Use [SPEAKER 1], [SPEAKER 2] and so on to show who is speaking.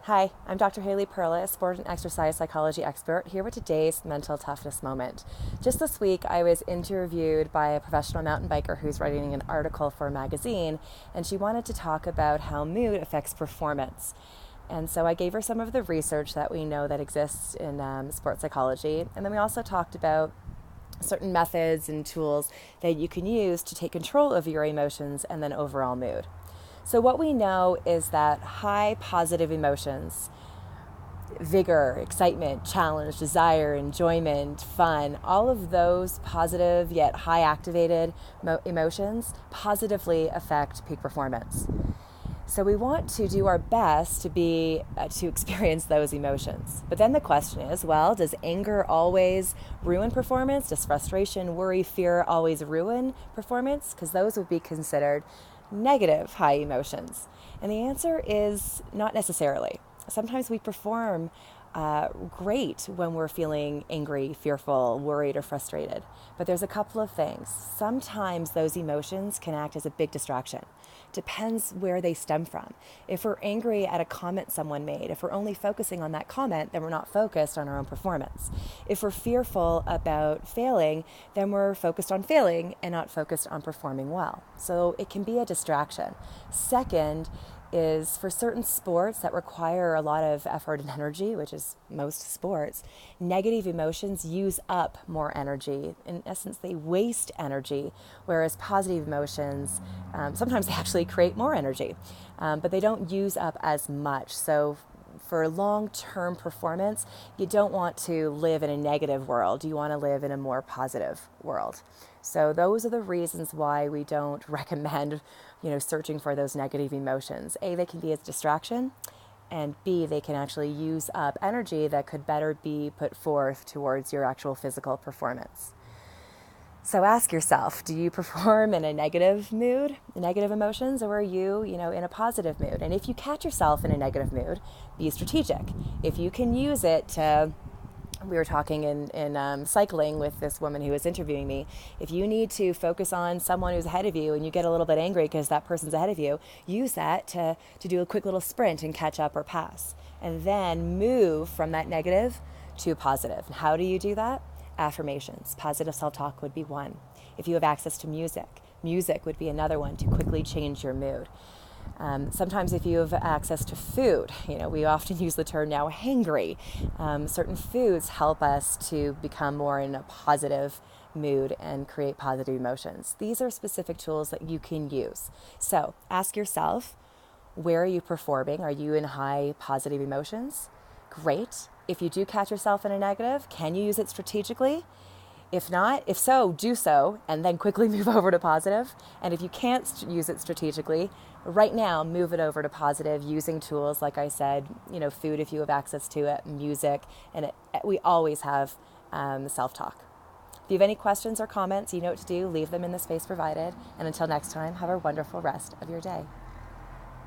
[SPEAKER 1] Hi, I'm Dr. Haley Perlus, sport and exercise psychology expert, here with today's mental toughness moment. Just this week, I was interviewed by a professional mountain biker who's writing an article for a magazine, and she wanted to talk about how mood affects performance. And so I gave her some of the research that we know that exists in sports psychology, and then we also talked about certain methods and tools that you can use to take control of your emotions and then overall mood. So what we know is that high positive emotions, vigor, excitement, challenge, desire, enjoyment, fun, all of those positive yet high activated emotions positively affect peak performance. So we want to do our best to experience those emotions. But then the question is, well, does anger always ruin performance? Does frustration, worry, fear always ruin performance? Because those would be considered negative high emotions. And the answer is not necessarily. Sometimes we perform great when we're feeling angry, fearful, worried, or frustrated. But there's a couple of things. Sometimes those emotions can act as a big distraction. Depends where they stem from. If we're angry at a comment someone made, if we're only focusing on that comment, then we're not focused on our own performance. If we're fearful about failing, then we're focused on failing and not focused on performing well. So it can be a distraction. Second is for certain sports that require a lot of effort and energy, which is most sports, negative emotions use up more energy. In essence, they waste energy, whereas positive emotions, sometimes they actually create more energy, but they don't use up as much. So for long-term performance, you don't want to live in a negative world. You want to live in a more positive world. So those are the reasons why we don't recommend, searching for those negative emotions. A, they can be a distraction, and B, they can actually use up energy that could better be put forth towards your actual physical performance. So ask yourself, do you perform in a negative mood, negative emotions, or are you, in a positive mood? And if you catch yourself in a negative mood, be strategic. If you can use it to, we were talking in cycling with this woman who was interviewing me, if you need to focus on someone who's ahead of you and you get a little bit angry because that person's ahead of you, use that to do a quick little sprint and catch up or pass. And then move from that negative to positive. And how do you do that? Affirmations. Positive self-talk would be one. If you have access to music would be another one to quickly change your mood. Sometimes if you have access to food, we often use the term now hangry. Certain foods help us to become more in a positive mood and create positive emotions. These are specific tools that you can use. So ask yourself, where are you performing? Are you in high positive emotions? Great. If you do catch yourself in a negative, can you use it strategically? If not, if so, do so, and then quickly move over to positive. And if you can't use it strategically, right now, move it over to positive using tools, like I said, food if you have access to it, music, and we always have self-talk. If you have any questions or comments, you know what to do, leave them in the space provided. And until next time, have a wonderful rest of your day.